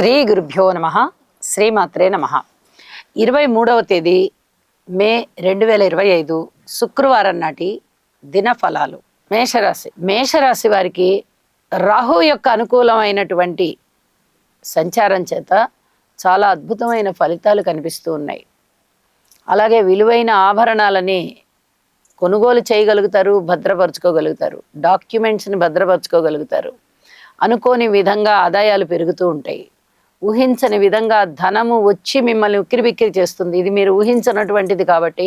శ్రీ గురుభ్యో నమ. శ్రీమాత్రే నమ. 23వ తేదీ మే 2025 శుక్రవారం నాటి దినఫలాలు. మేషరాశి వారికి రాహు యొక్క అనుకూలమైనటువంటి సంచారం చేత చాలా అద్భుతమైన ఫలితాలు కనిపిస్తూ ఉన్నాయి. అలాగే విలువైన ఆభరణాలని కొనుగోలు చేయగలుగుతారు, భద్రపరచుకోగలుగుతారు, డాక్యుమెంట్స్ని భద్రపరచుకోగలుగుతారు. అనుకోని విధంగా ఆదాయాలు పెరుగుతూ ఉంటాయి. ఊహించని విధంగా ధనము వచ్చి మిమ్మల్ని ఉక్కిరిబిక్కిరి చేస్తుంది. ఇది మీరు ఊహించినటువంటిది కాబట్టి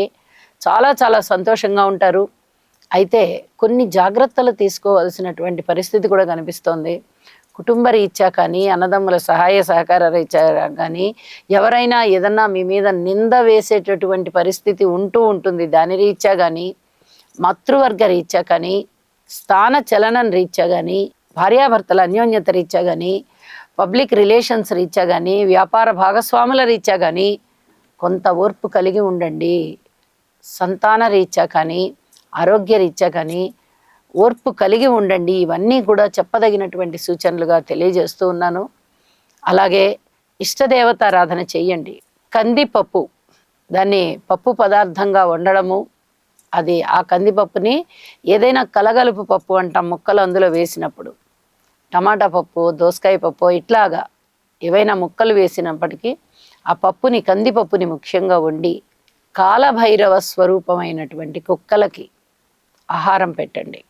చాలా చాలా సంతోషంగా ఉంటారు. అయితే కొన్ని జాగ్రత్తలు తీసుకోవాల్సినటువంటి పరిస్థితి కూడా కనిపిస్తోంది. కుటుంబ రీత్యా కానీ, అన్నదమ్ముల సహాయ సహకార రీత్యా కానీ, ఎవరైనా ఏదన్నా మీ మీద నింద వేసేటటువంటి పరిస్థితి ఉంటూ ఉంటుంది. దాని రీత్యా కానీ, మాతృవర్గ రీత్యా కానీ, స్థాన చలనం రీత్యా కానీ, భార్యాభర్తల అన్యోన్యత రీత్యా కానీ, పబ్లిక్ రిలేషన్స్ రీత్యా కానీ, వ్యాపార భాగస్వాముల రీత్యా కానీ కొంత ఓర్పు కలిగి ఉండండి. సంతాన రీత్యా కానీ, ఆరోగ్య రీత్యా కానీ ఓర్పు కలిగి ఉండండి. ఇవన్నీ కూడా చెప్పదగినటువంటి సూచనలుగా తెలియజేస్తూ ఉన్నాను. అలాగే ఇష్టదేవతారాధన చెయ్యండి. కందిపప్పు, దాన్ని పప్పు పదార్థంగా వండడము, అది ఆ కందిపప్పుని ఏదైనా కలగలుపు పప్పు అంటాం ముక్కలు అందులో వేసినప్పుడు, టమాటా పప్పు, దోసకాయ పప్పు, ఇట్లాగా ఏవైనా ముక్కలు వేసినప్పటికీ ఆ పప్పుని, కందిపప్పుని ముఖ్యంగా వండి కాలభైరవ స్వరూపమైనటువంటి కుక్కలకి ఆహారం పెట్టండి.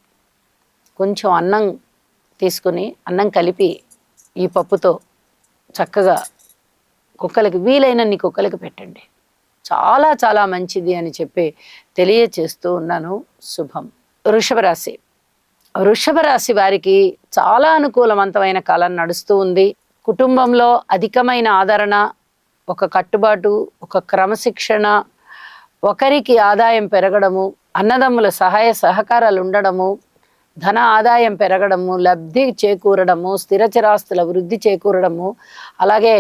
కొంచెం అన్నం తీసుకుని, అన్నం కలిపి ఈ పప్పుతో చక్కగా కుక్కలకి, వీలైనన్ని కుక్కలకి పెట్టండి. చాలా చాలా మంచిది అని చెప్పి తెలియచేస్తూ ఉన్నాను. శుభం. వృషభ రాశి వారికి చాలా అనుకూలవంతమైన కాలం నడుస్తూ ఉంది. కుటుంబంలో అధికమైన ఆదరణ, ఒక కట్టుబాటు, ఒక క్రమశిక్షణ, ఒకరికి ఆదాయం పెరగడము, అన్నదమ్ముల సహాయ సహకారాలు ఉండడము, ధన ఆదాయం పెరగడము, లబ్ధి చేకూరడము, స్థిరచరాస్తుల వృద్ధి చేకూరడము, అలాగే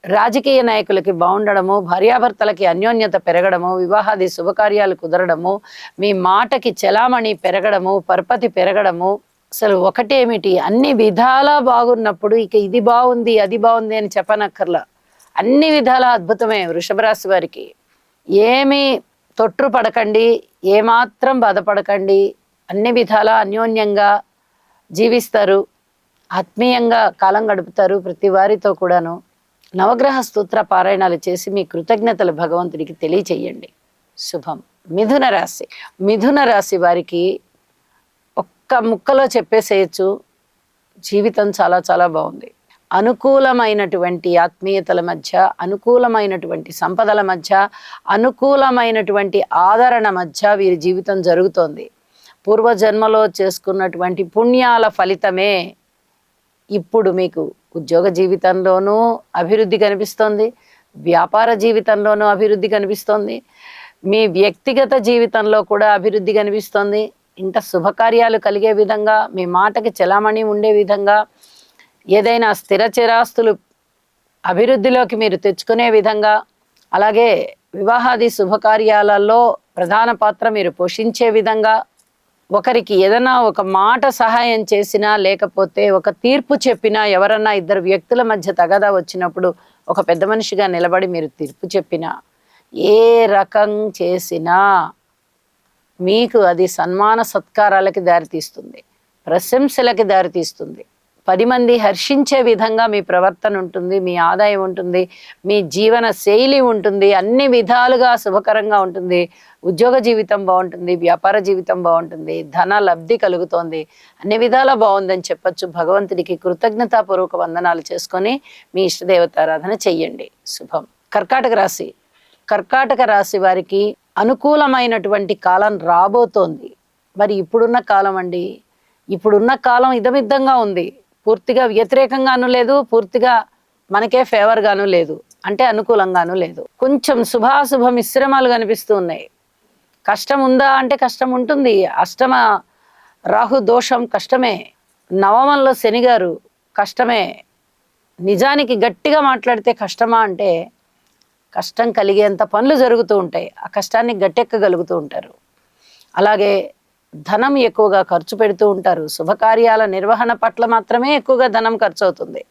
రాజకీయ నాయకులకి బాగుండడము, భార్యాభర్తలకి అన్యోన్యత పెరగడము, వివాహాది శుభకార్యాలు కుదరడము, మీ మాటకి చలామణి పెరగడము, పరపతి పెరగడము. అసలు ఒకటేమిటి, అన్ని విధాలా బాగున్నప్పుడు ఇక ఇది బాగుంది అది బాగుంది అని చెప్పనక్కర్లా. అన్ని విధాలా అద్భుతమే. వృషభ రాశి వారికి ఏమీ తొట్టు పడకండి, ఏమాత్రం బాధపడకండి. అన్ని విధాలా అన్యోన్యంగా జీవిస్తారు, ఆత్మీయంగా కాలం గడుపుతారు ప్రతి వారితో కూడాను. నవగ్రహ స్తోత్ర పారాయణాలు చేసి మీ కృతజ్ఞతలు భగవంతుడికి తెలియచేయండి. శుభం. మిథున రాశి వారికి ఒక్క ముక్కలో చెప్పేసేయచ్చు, జీవితం చాలా చాలా బాగుంది. అనుకూలమైనటువంటి ఆత్మీయతల మధ్య, అనుకూలమైనటువంటి సంపదల మధ్య, అనుకూలమైనటువంటి ఆదరణ మధ్య వీరి జీవితం జరుగుతోంది. పూర్వజన్మలో చేసుకున్నటువంటి పుణ్యాల ఫలితమే ఇప్పుడు మీకు ఉద్యోగ జీవితంలోనూ అభివృద్ధి కనిపిస్తోంది, వ్యాపార జీవితంలోనూ అభివృద్ధి కనిపిస్తోంది, మీ వ్యక్తిగత జీవితంలో కూడా అభివృద్ధి కనిపిస్తోంది. ఇంత శుభకార్యాలు కలిగే విధంగా, మీ మాటకి చలామణి ఉండే విధంగా, ఏదైనా స్థిరచరాస్తులు అభివృద్ధిలోకి మీరు తెచ్చుకునే విధంగా, అలాగే వివాహాది శుభకార్యాలలో ప్రధాన పాత్ర మీరు పోషించే విధంగా, ఒకరికి ఏదైనా ఒక మాట సహాయం చేసినా, లేకపోతే ఒక తీర్పు చెప్పినా, ఎవరన్నా ఇద్దరు వ్యక్తుల మధ్య తగాదా వచ్చినప్పుడు ఒక పెద్ద మనిషిగా నిలబడి మీరు తీర్పు చెప్పినా, ఏ రకం చేసినా మీకు అది సన్మాన సత్కారాలకి దారితీస్తుంది, ప్రశంసలకి దారితీస్తుంది. 10 మంది హర్షించే విధంగా మీ ప్రవర్తన ఉంటుంది, మీ ఆదాయం ఉంటుంది, మీ జీవన శైలి ఉంటుంది, అన్ని విధాలుగా శుభకరంగా ఉంటుంది. ఉద్యోగ జీవితం బాగుంటుంది, వ్యాపార జీవితం బాగుంటుంది, ధన లబ్ధి కలుగుతోంది, అన్ని విధాలా బాగుందని చెప్పచ్చు. భగవంతుడికి కృతజ్ఞతాపూర్వక వందనాలు చేసుకొని మీ ఇష్టదేవతారాధన చెయ్యండి. శుభం. కర్కాటక రాశి వారికి అనుకూలమైనటువంటి కాలం రాబోతోంది. మరి ఇప్పుడున్న కాలం అండి, ఇప్పుడున్న కాలం ఇదమిద్దంగా ఉంది. పూర్తిగా వ్యతిరేకంగానూ లేదు, పూర్తిగా మనకే ఫేవర్గానూ లేదు, అంటే అనుకూలంగానూ లేదు. కొంచెం శుభాశుభ మిశ్రమాలు కనిపిస్తూ ఉన్నాయి. కష్టం ఉందా అంటే కష్టం ఉంటుంది. అష్టమ రాహు దోషం కష్టమే, నవమంలో శనిగారు కష్టమే. నిజానికి గట్టిగా మాట్లాడితే కష్టమా అంటే కష్టం కలిగేంత పనులు జరుగుతూ ఉంటాయి, ఆ కష్టాన్ని గట్టెక్కగలుగుతూ ఉంటారు. అలాగే ధనం ఎక్కువగా ఖర్చు పెడుతూ ఉంటారు. శుభకార్యాల నిర్వహణ పట్ల మాత్రమే ఎక్కువగా ధనం ఖర్చు అవుతుంది.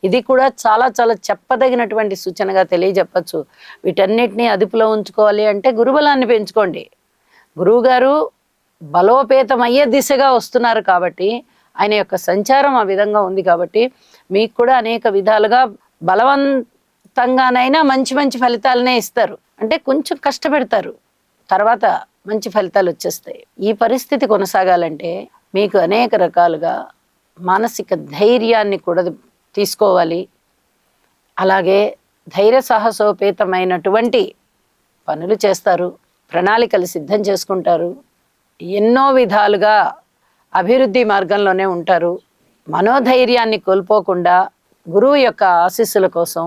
ఇది కూడా చాలా చాలా చెప్పదగినటువంటి సూచనగా తెలియజెప్పచ్చు. వీటన్నిటిని అదుపులో ఉంచుకోవాలి అంటే గురుబలాన్ని పెంచుకోండి. గురువుగారు బలోపేతమయ్యే దిశగా వస్తున్నారు కాబట్టి, ఆయన యొక్క సంచారం ఆ విధంగా ఉంది కాబట్టి మీకు కూడా అనేక విధాలుగా బలవంతంగానైనా మంచి మంచి ఫలితాలనే ఇస్తారు. అంటే కొంచెం కష్టపెడతారు, తర్వాత మంచి ఫలితాలు వచ్చేస్తాయి. ఈ పరిస్థితి కొనసాగాలంటే మీకు అనేక రకాలుగా మానసిక ధైర్యాన్ని కూడా తీసుకోవాలి. అలాగే ధైర్య సాహసోపేతమైనటువంటి పనులు చేస్తారు, ప్రణాళికలు సిద్ధం చేసుకుంటారు, ఎన్నో విధాలుగా అభివృద్ధి మార్గంలోనే ఉంటారు. మనోధైర్యాన్ని కోల్పోకుండా గురువు యొక్క ఆశీస్సుల కోసం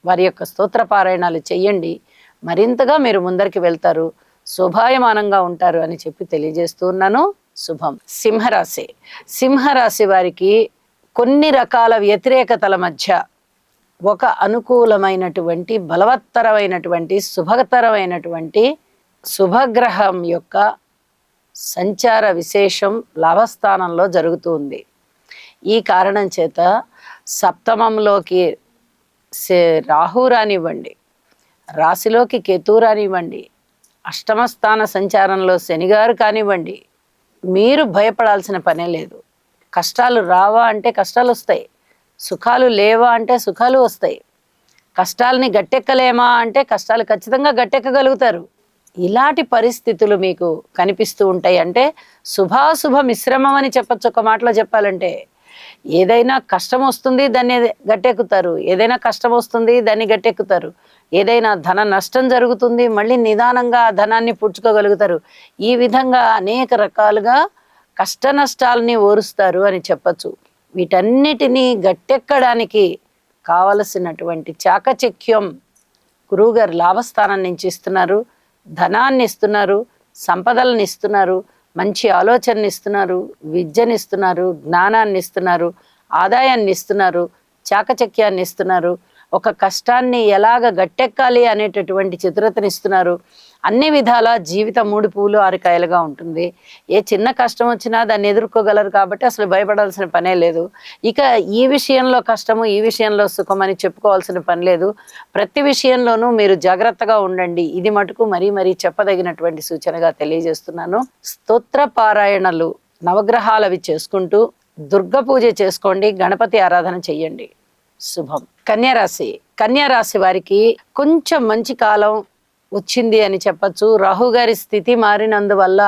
వారి యొక్క స్తోత్ర పారాయణాలు చెయ్యండి. మరింతగా మీరు ముందరికి వెళ్తారు, శోభాయమానంగా ఉంటారు అని చెప్పి తెలియజేస్తూ ఉన్నాను. శుభం. సింహరాశి. సింహరాశి వారికి కొన్ని రకాల వ్యతిరేకతల మధ్య ఒక అనుకూలమైనటువంటి బలవత్తరమైనటువంటి శుభతరమైనటువంటి శుభగ్రహం యొక్క సంచార విశేషం లాభస్థానంలో జరుగుతుంది. ఈ కారణం చేత సప్తమంలోకి రాహు రానివ్వండి, రాశిలోకి కేతు రానివ్వండి, అష్టమ స్థాన సంచారంలో శనిగారు కానివ్వండి, మీరు భయపడాల్సిన పనే లేదు. కష్టాలు రావా అంటే కష్టాలు వస్తాయి, సుఖాలు లేవా అంటే సుఖాలు వస్తాయి. కష్టాలని గట్టెక్కలేమా అంటే కష్టాలు ఖచ్చితంగా గట్టెక్కగలుగుతారు. ఇలాంటి పరిస్థితులు మీకు కనిపిస్తూ ఉంటాయి. అంటే శుభాశుభ మిశ్రమం అని చెప్పచ్చు. ఒక మాటలో చెప్పాలంటే ఏదైనా కష్టం వస్తుంది దాన్ని గట్టెక్కుతారు, ఏదైనా కష్టం వస్తుంది దాన్ని గట్టెక్కుతారు, ఏదైనా ధన నష్టం జరుగుతుంది మళ్ళీ నిదానంగా ఆ ధనాన్ని పుచ్చుకోగలుగుతారు. ఈ విధంగా అనేక రకాలుగా కష్ట నష్టాలని ఓరుస్తారు అని చెప్పచ్చు. వీటన్నిటినీ గట్టెక్కడానికి కావలసినటువంటి చాకచక్యం గురువుగారు లాభస్థానం నుంచి ఇస్తున్నారు, ధనాన్ని ఇస్తున్నారు, సంపదలను ఇస్తున్నారు, మంచి ఆలోచనని ఇస్తున్నారు, విద్యని ఇస్తున్నారు, జ్ఞానాన్ని ఇస్తున్నారు, ఆదాయాన్ని ఇస్తున్నారు, చాకచక్యాన్ని ఇస్తున్నారు, ఒక కష్టాన్ని ఎలాగ గట్టెక్కాలి అనేటటువంటి చతురతని ఇస్తున్నారు. అన్ని విధాల జీవితం 3 పూలు 6 కాయలుగా ఉంటుంది. ఏ చిన్న కష్టం వచ్చినా దాన్ని ఎదుర్కోగలరు కాబట్టి అసలు భయపడాల్సిన పనే లేదు. ఇక ఈ విషయంలో కష్టము, ఈ విషయంలో సుఖం అని చెప్పుకోవాల్సిన పని లేదు. ప్రతి విషయంలోనూ మీరు జాగ్రత్తగా ఉండండి. ఇది మటుకు మరీ మరీ చెప్పదగినటువంటి సూచనగా తెలియజేస్తున్నాను. స్తోత్ర పారాయణలు నవగ్రహాలవి చేసుకుంటూ దుర్గ పూజ చేసుకోండి, గణపతి ఆరాధన చెయ్యండి. శుభం. కన్యారాశి. కన్యారాశి వారికి కొంచెం మంచి కాలం వచ్చింది అని చెప్పచ్చు. రాహు గారి స్థితి మారినందువల్ల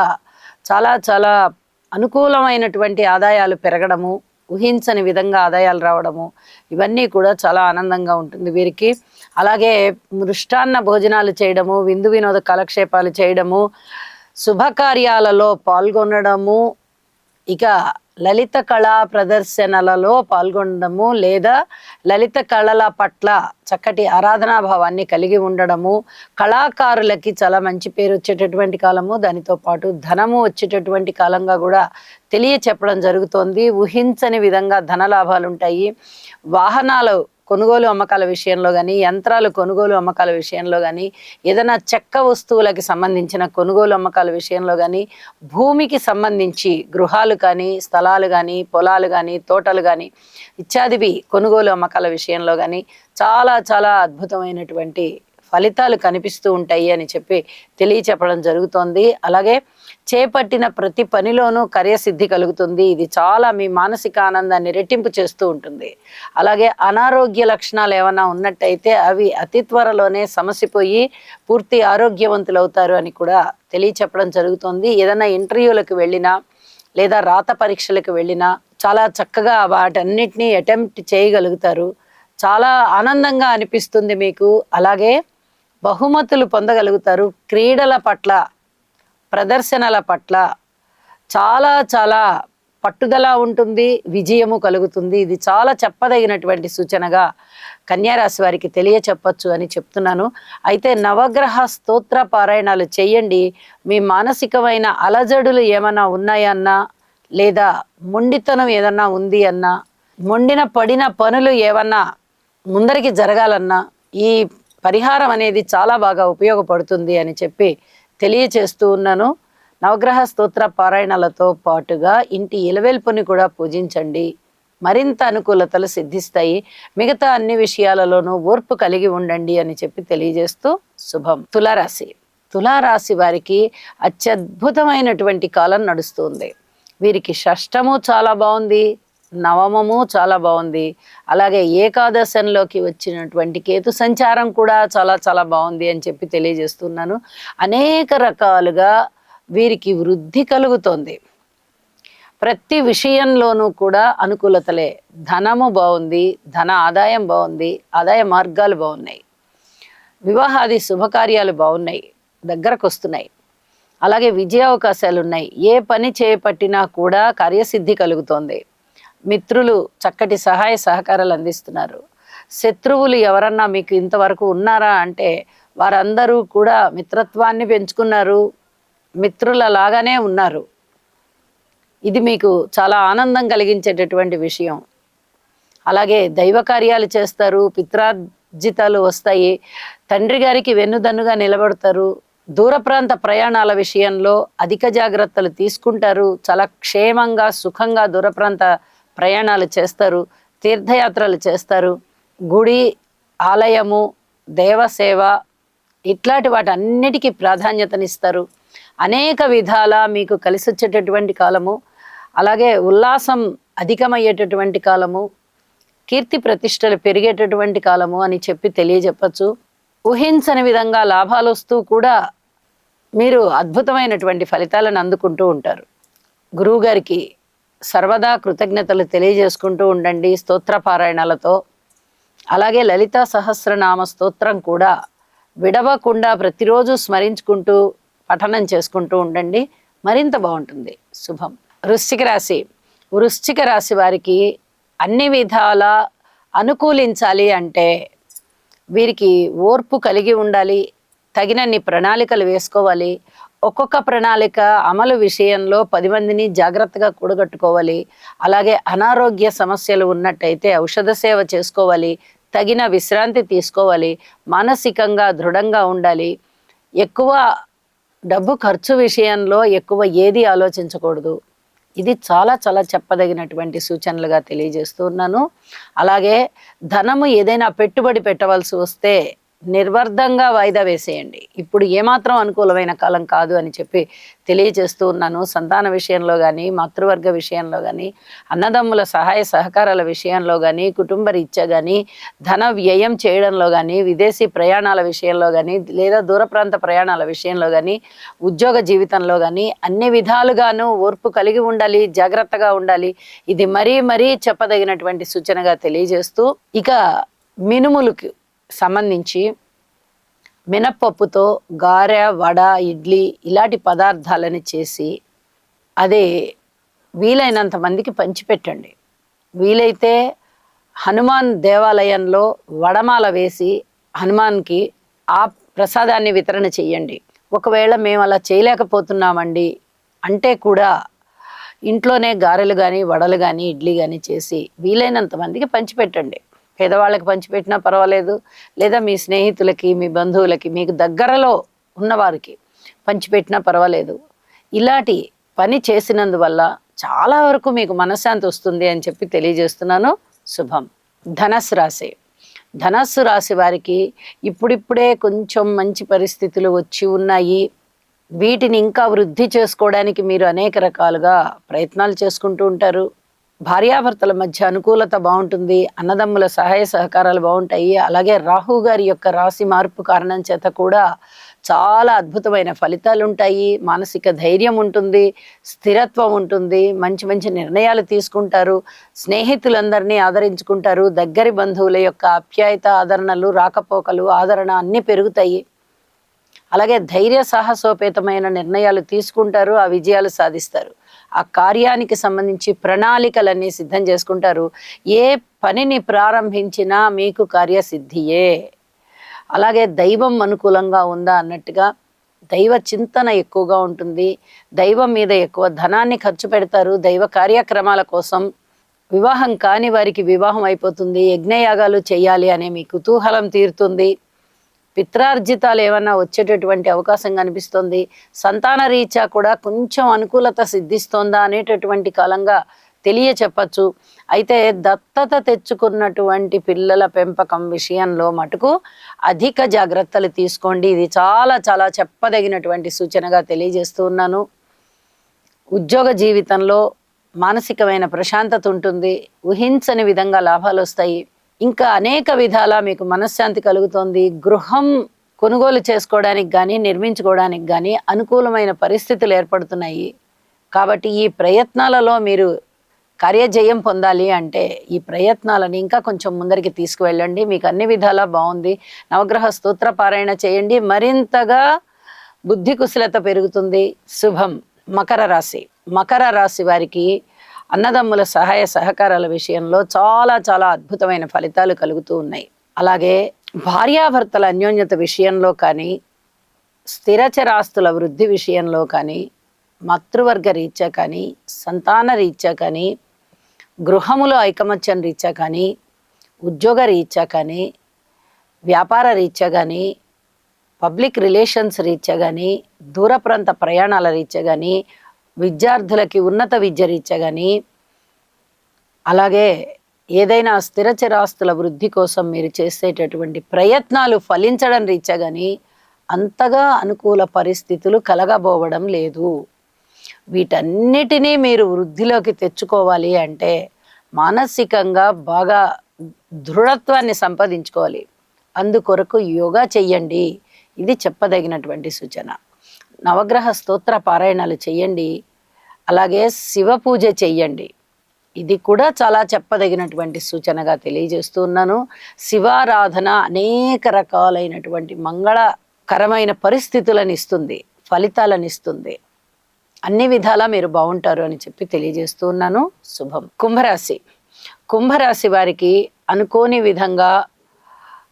చాలా చాలా అనుకూలమైనటువంటి ఆదాయాలు పెరగడము, ఊహించని విధంగా ఆదాయాలు రావడము, ఇవన్నీ కూడా చాలా ఆనందంగా ఉంటుంది వీరికి. అలాగే మృష్టాన్న భోజనాలు చేయడము, విందు వినోద కాలక్షేపాలు చేయడము, శుభకార్యాలలో పాల్గొనడము, ఇక లలిత కళా ప్రదర్శనలలో పాల్గొనడము లేదా లలిత కళల పట్ల చక్కటి ఆరాధనా భావాన్ని కలిగి ఉండడము, కళాకారులకి చాలా మంచి పేరు వచ్చేటటువంటి కాలము, దానితో పాటు ధనము వచ్చేటటువంటి కాలంగా కూడా తెలియచెప్పడం జరుగుతోంది. ఊహించని విధంగా ధన లాభాలు ఉంటాయి. వాహనాలు కొనుగోలు అమ్మకాల విషయంలో కానీ, యంత్రాలు కొనుగోలు అమ్మకాల విషయంలో కానీ, ఏదైనా చెక్క వస్తువులకి సంబంధించిన కొనుగోలు అమ్మకాల విషయంలో కానీ, భూమికి సంబంధించి గృహాలు కానీ, స్థలాలు కానీ, పొలాలు కానీ, తోటలు కానీ ఇత్యాదివి కొనుగోలు అమ్మకాల విషయంలో కానీ చాలా చాలా అద్భుతమైనటువంటి ఫలితాలు కనిపిస్తూ ఉంటాయి అని చెప్పి తెలియచెప్పడం జరుగుతోంది. అలాగే చేపట్టిన ప్రతి పనిలోనూ కార్యసిద్ధి కలుగుతుంది. ఇది చాలా మీ మానసిక ఆనందాన్ని రెట్టింపు చేస్తూ ఉంటుంది. అలాగే అనారోగ్య లక్షణాలు ఏమైనా ఉన్నట్టయితే అవి అతి త్వరలోనే సమసిపోయి పూర్తి ఆరోగ్యవంతులు అవుతారు అని కూడా తెలియచెప్పడం జరుగుతుంది. ఏదైనా ఇంటర్వ్యూలకు వెళ్ళినా లేదా రాత పరీక్షలకు వెళ్ళినా చాలా చక్కగా వాటన్నిటినీ అటెంప్ట్ చేయగలుగుతారు. చాలా ఆనందంగా అనిపిస్తుంది మీకు. అలాగే బహుమతులు పొందగలుగుతారు. క్రీడల పట్ల, ప్రదర్శనల పట్ల చాలా చాలా పట్టుదల ఉంటుంది, విజయము కలుగుతుంది. ఇది చాలా చెప్పదగినటువంటి సూచనగా కన్యారాశి వారికి తెలియచెప్పచ్చు అని చెప్తున్నాను. అయితే నవగ్రహ స్తోత్ర పారాయణాలు చేయండి. మీ మానసికమైన అలజడులు ఏమైనా ఉన్నాయన్నా లేదా మొండితనం ఏదన్నా ఉంది అన్నా, మొండిన పడిన పనులు ఏమన్నా ముందరికి జరగాలన్నా ఈ పరిహారం అనేది చాలా బాగా ఉపయోగపడుతుంది అని చెప్పి తెలియచేస్తూ ఉన్నాను. నవగ్రహ స్తోత్ర పారాయణలతో పాటుగా ఇంటి ఇలవెల్పుని కూడా పూజించండి. మరింత అనుకూలతలు సిద్ధిస్తాయి. మిగతా అన్ని విషయాలలోనూ ఓర్పు కలిగి ఉండండి అని చెప్పి తెలియజేస్తూ శుభం. తులారాశి. తులారాశి వారికి అత్యద్భుతమైనటువంటి కాలం నడుస్తుంది. వీరికి షష్టము చాలా బాగుంది, నవమము చాలా బాగుంది, అలాగే ఏకాదశంలోకి వచ్చినటువంటి కేతు సంచారం కూడా చాలా చాలా బాగుంది అని చెప్పి తెలియజేస్తున్నాను. అనేక రకాలుగా వీరికి వృద్ధి కలుగుతోంది. ప్రతి విషయంలోనూ కూడా అనుకూలతలే. ధనము బాగుంది, ధన ఆదాయం బాగుంది, ఆదాయ మార్గాలు బాగున్నాయి, వివాహాది శుభకార్యాలు బాగున్నాయి, దగ్గరకు వస్తున్నాయి. అలాగే విజయావకాశాలు ఉన్నాయి. ఏ పని చేపట్టినా కూడా కార్యసిద్ధి కలుగుతోంది. మిత్రులు చక్కటి సహాయ సహకారాలు అందిస్తున్నారు. శత్రువులు ఎవరన్నా మీకు ఇంతవరకు ఉన్నారా అంటే వారందరూ కూడా మిత్రత్వాన్ని పెంచుకున్నారు, మిత్రుల లాగానే ఉన్నారు. ఇది మీకు చాలా ఆనందం కలిగించేటటువంటి విషయం. అలాగే దైవ కార్యాలు చేస్తారు, పిత్రార్జితాలు వస్తాయి, తండ్రి గారికి వెన్నుదన్నుగా నిలబడతారు. దూర ప్రాంత ప్రయాణాల విషయంలో అధిక జాగ్రత్తలు తీసుకుంటారు. చాలా క్షేమంగా సుఖంగా దూర ప్రాంత ప్రయాణాలు చేస్తారు, తీర్థయాత్రలు చేస్తారు. గుడి, ఆలయము, దేవసేవ ఇట్లాంటి వాటన్నిటికీ ప్రాధాన్యతనిస్తారు. అనేక విధాల మీకు కలిసి వచ్చేటటువంటి కాలము. అలాగే ఉల్లాసం అధికమయ్యేటటువంటి కాలము, కీర్తి ప్రతిష్టలు పెరిగేటటువంటి కాలము అని చెప్పి తెలియజెప్పచ్చు. ఊహించని విధంగా లాభాలు వస్తూ కూడా మీరు అద్భుతమైనటువంటి ఫలితాలను అందుకుంటూ ఉంటారు. గురువు గారికి సర్వదా కృతజ్ఞతలు తెలియజేసుకుంటూ ఉండండి స్తోత్ర పారాయణాలతో. అలాగే లలితా సహస్రనామ స్తోత్రం కూడా విడవకుండా ప్రతిరోజు స్మరించుకుంటూ పఠనం చేసుకుంటూ ఉండండి, మరింత బాగుంటుంది. శుభం. వృశ్చిక రాశి. వృశ్చిక రాశి వారికి అన్ని విధాల అనుకూలించాలి అంటే వీరికి ఓర్పు కలిగి ఉండాలి, తగినన్ని ప్రణాళికలు వేసుకోవాలి. ఒక్కొక్క ప్రణాళిక అమలు విషయంలో 10 మందిని జాగ్రత్తగా కూడగట్టుకోవాలి. అలాగే అనారోగ్య సమస్యలు ఉన్నట్టయితే ఔషధ సేవ చేసుకోవాలి, తగిన విశ్రాంతి తీసుకోవాలి, మానసికంగా దృఢంగా ఉండాలి. ఎక్కువ డబ్బు ఖర్చు విషయంలో ఎక్కువ ఏది ఆలోచించకూడదు. ఇది చాలా చాలా చెప్పదగినటువంటి సూచనలుగా తెలియజేస్తూ ఉన్నాను. అలాగే ధనము ఏదైనా పెట్టుబడి పెట్టవలసి వస్తే నిర్వర్ధంగా వాయిదా వేసేయండి. ఇప్పుడు ఏమాత్రం అనుకూలమైన కాలం కాదు అని చెప్పి తెలియజేస్తూ ఉన్నాను. సంతాన విషయంలో కానీ, మాతృవర్గ విషయంలో కానీ, అన్నదమ్ముల సహాయ సహకారాల విషయంలో కానీ, కుటుంబ రీత్యా కానీ, ధన వ్యయం చేయడంలో కానీ, విదేశీ ప్రయాణాల విషయంలో కానీ, లేదా దూర ప్రాంత ప్రయాణాల విషయంలో కానీ, ఉద్యోగ జీవితంలో కానీ అన్ని విధాలుగాను ఓర్పు కలిగి ఉండాలి, జాగ్రత్తగా ఉండాలి. ఇది మరీ మరీ చెప్పదగినటువంటి సూచనగా తెలియజేస్తూ, ఇక మినుములకు సంబంధించి మినప్పప్పుతో గారె, వడ, ఇడ్లీ ఇలాంటి పదార్థాలని చేసి అదే వీలైనంత మందికి పంచిపెట్టండి. వీలైతే హనుమాన్ దేవాలయంలో వడమాల వేసి హనుమాన్కి ఆ ప్రసాదాన్ని వితరణ చెయ్యండి. ఒకవేళ మేము అలా చేయలేకపోతున్నామండి అంటే కూడా ఇంట్లోనే గారెలు కానీ, వడలు కానీ, ఇడ్లీ కానీ చేసి వీలైనంత మందికి పంచిపెట్టండి. పేదవాళ్ళకి పంచిపెట్టినా పర్వాలేదు, లేదా మీ స్నేహితులకి, మీ బంధువులకి, మీకు దగ్గరలో ఉన్నవారికి పంచిపెట్టినా పర్వాలేదు. ఇలాంటి పని చేసినందువల్ల చాలా వరకు మీకు మనశ్శాంతి వస్తుంది అని చెప్పి తెలియజేస్తున్నాను. శుభం. ధనస్సు రాశి. ధనస్సు రాశి వారికి ఇప్పుడిప్పుడే కొంచెం మంచి పరిస్థితులు వచ్చి ఉన్నాయి. వీటిని ఇంకా వృద్ధి చేసుకోవడానికి మీరు అనేక రకాలుగా ప్రయత్నాలు చేసుకుంటూ ఉంటారు. భార్యాభర్తల మధ్య అనుకూలత బాగుంటుంది, అన్నదమ్ముల సహాయ సహకారాలు బాగుంటాయి. అలాగే రాహు గారి యొక్క రాశి మార్పు కారణం చేత కూడా చాలా అద్భుతమైన ఫలితాలు ఉంటాయి. మానసిక ధైర్యం ఉంటుంది, స్థిరత్వం ఉంటుంది, మంచి మంచి నిర్ణయాలు తీసుకుంటారు, స్నేహితులందరినీ ఆదరించుకుంటారు, దగ్గరి బంధువుల యొక్క ఆప్యాయత, ఆదరణలు, రాకపోకలు, ఆదరణ అన్నీ పెరుగుతాయి. అలాగే ధైర్య సాహసోపేతమైన నిర్ణయాలు తీసుకుంటారు, ఆ విజయాలు సాధిస్తారు. ఆ కార్యానికి సంబంధించి ప్రణాళికలన్నీ సిద్ధం చేసుకుంటారు. ఏ పనిని ప్రారంభించినా మీకు కార్యసిద్ధియే. అలాగే దైవం అనుకూలంగా ఉందా అన్నట్టుగా దైవ చింతన ఎక్కువగా ఉంటుంది. దైవం మీద ఎక్కువ ధనాన్ని ఖర్చు పెడతారు దైవ కార్యక్రమాల కోసం. వివాహం కాని వారికి వివాహం అయిపోతుంది. యజ్ఞయాగాలు చేయాలి అనే మీ కుతూహలం తీరుతుంది. పిత్రార్జితాలు ఏమన్నా వచ్చేటటువంటి అవకాశం కనిపిస్తుంది. సంతాన రీత్యా కూడా కొంచెం అనుకూలత సిద్ధిస్తోందా అనేటటువంటి కాలంగా తెలియచెప్పచ్చు. అయితే దత్తత తెచ్చుకున్నటువంటి పిల్లల పెంపకం విషయంలో మటుకు అధిక జాగ్రత్తలు తీసుకోండి. ఇది చాలా చాలా చెప్పదగినటువంటి సూచనగా తెలియజేస్తూ ఉన్నాను. ఉద్యోగ జీవితంలో మానసికమైన ప్రశాంతత ఉంటుంది. ఊహించని విధంగా లాభాలు వస్తాయి. ఇంకా అనేక విధాల మీకు మనశ్శాంతి కలుగుతోంది. గృహం కొనుగోలు చేసుకోవడానికి కానీ నిర్మించుకోవడానికి కానీ అనుకూలమైన పరిస్థితులు ఏర్పడుతున్నాయి. కాబట్టి ఈ ప్రయత్నాలలో మీరు కార్యజయం పొందాలి అంటే ఈ ప్రయత్నాలను ఇంకా కొంచెం ముందరికి తీసుకువెళ్ళండి. మీకు అన్ని విధాలా బాగుంది. నవగ్రహ స్తోత్ర పారాయణ చేయండి, మరింతగా బుద్ధి కుశలత పెరుగుతుంది. శుభం. మకర రాశి. మకర రాశి వారికి అన్నదమ్ముల సహాయ సహకారాల విషయంలో చాలా చాలా అద్భుతమైన ఫలితాలు కలుగుతూ ఉన్నాయి. అలాగే భార్యాభర్తల అన్యోన్యత విషయంలో కానీ, స్థిరచరాస్తుల వృద్ధి విషయంలో కానీ, మాతృవర్గ రీత్యా కానీ, సంతాన రీత్యా కానీ, గృహములో ఐకమత్యం రీత్యా కానీ, ఉద్యోగ రీత్యా కానీ, వ్యాపార రీత్యా కానీ, పబ్లిక్ రిలేషన్స్ రీత్యా కానీ, దూర ప్రాంత ప్రయాణాల రీత్యా కానీ, విద్యార్థులకి ఉన్నత విద్య రీత్యా కానీ, అలాగే ఏదైనా స్థిరచరాస్తుల వృద్ధి కోసం మీరు చేసేటటువంటి ప్రయత్నాలు ఫలించడం రీత్యా కానీ అంతగా అనుకూల పరిస్థితులు కలగబోవడం లేదు. వీటన్నిటినీ మీరు వృద్ధిలోకి తెచ్చుకోవాలి అంటే మానసికంగా బాగా దృఢత్వాన్ని సంపాదించుకోవాలి. అందుకొరకు యోగా చెయ్యండి. ఇది చెప్పదగినటువంటి సూచన. నవగ్రహ స్తోత్ర పారాయణాలు చెయ్యండి. అలాగే శివ పూజ చెయ్యండి. ఇది కూడా చాలా చెప్పదగినటువంటి సూచనగా తెలియజేస్తూ ఉన్నాను. శివారాధన అనేక రకాలైనటువంటి మంగళకరమైన పరిస్థితులను ఇస్తుంది, ఫలితాలను ఇస్తుంది. అన్ని విధాలా మీరు బాగుంటారు అని చెప్పి తెలియజేస్తూ ఉన్నాను. శుభం. కుంభరాశి. కుంభరాశి వారికి అనుకోని విధంగా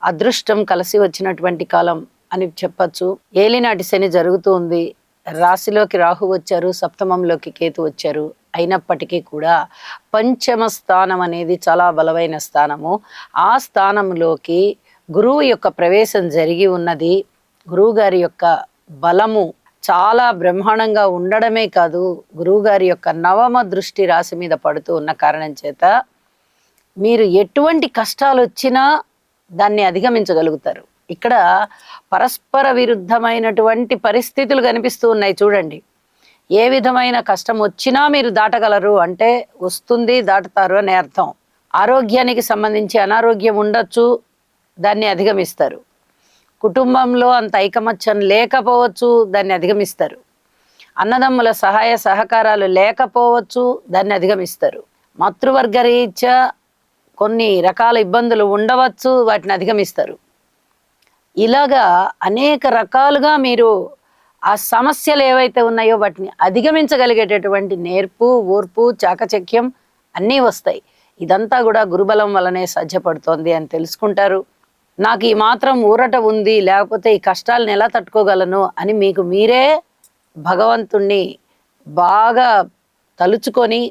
అదృష్టం కలిసి వచ్చినటువంటి కాలం అని చెప్పచ్చు. ఏలినాటి శని జరుగుతూ ఉంది. రాశిలోకి రాహు వచ్చారు, సప్తమంలోకి కేతు వచ్చారు. అయినప్పటికీ కూడా పంచమ స్థానం అనేది చాలా బలమైన స్థానము. ఆ స్థానంలోకి గురువు యొక్క ప్రవేశం జరిగి ఉన్నది. గురువు గారి యొక్క బలము చాలా బ్రహ్మాండంగా ఉండడమే కాదు, గురువు గారి యొక్క నవమ దృష్టి రాశి మీద పడుతూ ఉన్న కారణం చేత మీరు ఎటువంటి కష్టాలు వచ్చినా దాన్ని అధిగమించగలుగుతారు. ఇక్కడ పరస్పర విరుద్ధమైనటువంటి పరిస్థితులు కనిపిస్తూ ఉన్నాయి చూడండి. ఏ విధమైన కష్టం వచ్చినా మీరు దాటగలరు అంటే వస్తుంది, దాటుతారు అని అర్థం. ఆరోగ్యానికి సంబంధించి అనారోగ్యం ఉండొచ్చు, దాన్ని అధిగమిస్తారు. కుటుంబంలో అంత ఐకమత్యం లేకపోవచ్చు, దాన్ని అధిగమిస్తారు. అన్నదమ్ముల సహాయ సహకారాలు లేకపోవచ్చు, దాన్ని అధిగమిస్తారు. మాతృవర్గ రీత్యా కొన్ని రకాల ఇబ్బందులు ఉండవచ్చు, వాటిని అధిగమిస్తారు. ఇలాగా అనేక రకాలుగా మీరు ఆ సమస్యలు ఏవైతే ఉన్నాయో వాటిని అధిగమించగలిగేటటువంటి నేర్పు, ఓర్పు, చాకచక్యం అన్నీ వస్తాయి. ఇదంతా కూడా గురుబలం వల్లనే సాధ్యపడుతోంది అని తెలుసుకుంటారు. నాకు ఈ మాత్రం ఊరట ఉంది, లేకపోతే ఈ కష్టాలను ఎలా తట్టుకోగలను అని మీకు మీరే భగవంతుణ్ణి బాగా తలుచుకొని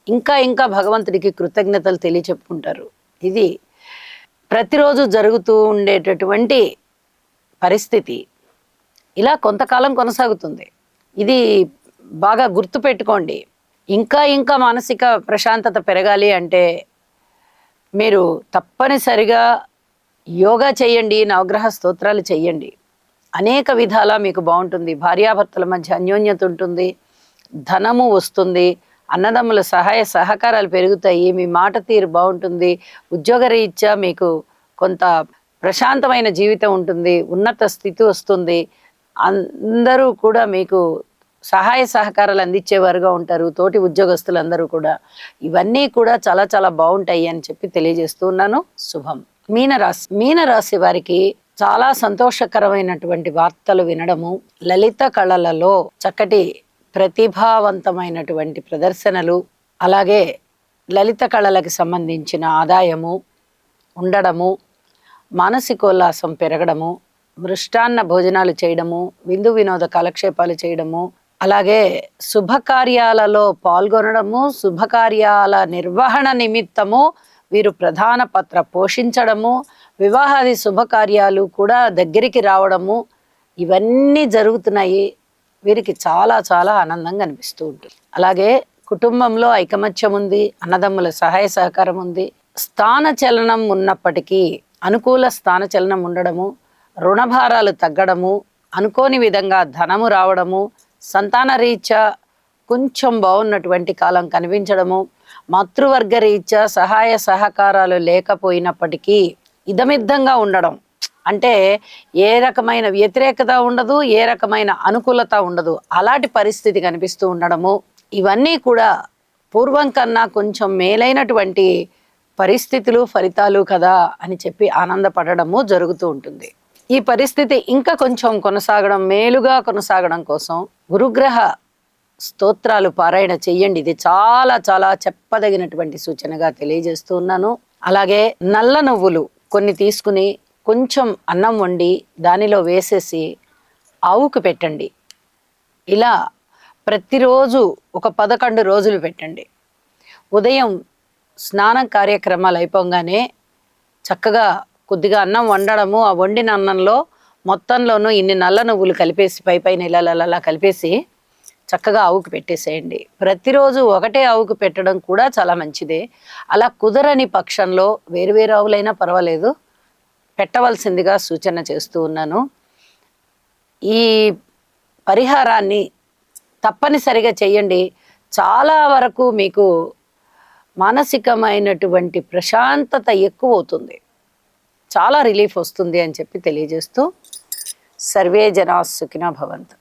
ఇంకా ఇంకా భగవంతుడికి కృతజ్ఞతలు తెలియచెప్పుకుంటారు. ఇది ప్రతిరోజు జరుగుతూ ఉండేటటువంటి పరిస్థితి. ఇలా కొంతకాలం కొనసాగుతుంది. ఇది బాగా గుర్తుపెట్టుకోండి. ఇంకా ఇంకా మానసిక ప్రశాంతత పెరగాలి అంటే మీరు తప్పనిసరిగా యోగా చేయండి, నవగ్రహ స్తోత్రాలు చేయండి. అనేక విధాలా మీకు బాగుంటుంది. భార్యాభర్తల మధ్య అన్యోన్యత ఉంటుంది, ధనము వస్తుంది, అన్నదమ్ముల సహాయ సహకారాలు పెరుగుతాయి, మీ మాట తీరు బాగుంటుంది, ఉద్యోగరీత్యా మీకు కొంత ప్రశాంతమైన జీవితం ఉంటుంది, ఉన్నత స్థితి వస్తుంది, అందరూ కూడా మీకు సహాయ సహకారాలు అందించేవారుగా ఉంటారు, తోటి ఉద్యోగస్తులందరూ కూడా. ఇవన్నీ కూడా చాలా చాలా బాగుంటాయి అని చెప్పి తెలియజేస్తూ ఉన్నాను. శుభం. మీనరాశి. మీనరాశి వారికి చాలా సంతోషకరమైనటువంటి వార్తలు వినడము, లలిత కళలలో చక్కటి ప్రతిభావంతమైనటువంటి ప్రదర్శనలు, అలాగే లలిత కళలకు సంబంధించిన ఆదాయము ఉండడము, మానసికోల్లాసం పెరగడము, మృష్టాన్న భోజనాలు చేయడము, విందు వినోద కాలక్షేపాలు చేయడము, అలాగే శుభకార్యాలలో పాల్గొనడము, శుభకార్యాల నిర్వహణ నిమిత్తము వీరు ప్రధాన పాత్ర పోషించడము, వివాహాది శుభకార్యాలు కూడా దగ్గరికి రావడము, ఇవన్నీ జరుగుతున్నాయి. వీరికి చాలా చాలా ఆనందంగా అనిపిస్తూ ఉంటుంది. అలాగే కుటుంబంలో ఐకమత్యం ఉంది, అన్నదమ్ముల సహాయ సహకారం ఉంది. స్థాన చలనం ఉన్నప్పటికీ అనుకూల స్థాన చలనం ఉండడము, రుణభారాలు తగ్గడము, అనుకోని విధంగా ధనము రావడము, సంతాన రీత్యా కొంచెం బాగున్నటువంటి కాలం కనిపించడము, మాతృవర్గ రీత్యా సహాయ సహకారాలు లేకపోయినప్పటికీ ఇదమిద్దంగా ఉండడం. అంటే ఏ రకమైన వ్యతిరేకత ఉండదు, ఏ రకమైన అనుకూలత ఉండదు, అలాంటి పరిస్థితి కనిపిస్తూ ఉండడము. ఇవన్నీ కూడా పూర్వం కన్నా కొంచెం మేలైనటువంటి పరిస్థితులు, ఫలితాలు కదా అని చెప్పి ఆనందపడడము జరుగుతూ ఉంటుంది. ఈ పరిస్థితి ఇంకా కొంచెం కొనసాగడం, మేలుగా కొనసాగడం కోసం గురుగ్రహ స్తోత్రాలు పారాయణ చెయ్యండి. ఇది చాలా చాలా చెప్పదగినటువంటి సూచనగా తెలియజేస్తూ ఉన్నాను. అలాగే నల్ల నువ్వులు కొన్ని తీసుకుని కొంచెం అన్నం వండి దానిలో వేసేసి ఆవుకు పెట్టండి. ఇలా ప్రతిరోజు ఒక 11 రోజులు పెట్టండి. ఉదయం స్నానం కార్యక్రమాలు అయిపోగానే చక్కగా కొద్దిగా అన్నం వండడము, ఆ వండిన అన్నంలో మొత్తంలోనూ ఇన్ని నల్ల నువ్వులు కలిపేసి పైపైన ఇలా కలిపేసి చక్కగా ఆవుకు పెట్టేసేయండి. ప్రతిరోజు ఒకటే ఆవుకు పెట్టడం కూడా చాలా మంచిదే. అలా కుదరని పక్షంలో వేరు ఆవులైనా పర్వాలేదు, పెట్టవలసిందిగా సూచన చేస్తూ ఉన్నాను. ఈ పరిహారాన్ని తప్పనిసరిగా చెయ్యండి. చాలా వరకు మీకు మానసికమైనటువంటి ప్రశాంతత ఎక్కువ అవుతుంది, చాలా రిలీఫ్ వస్తుంది అని చెప్పి తెలియజేస్తూ సర్వే జనా సుఖినో భవంతు.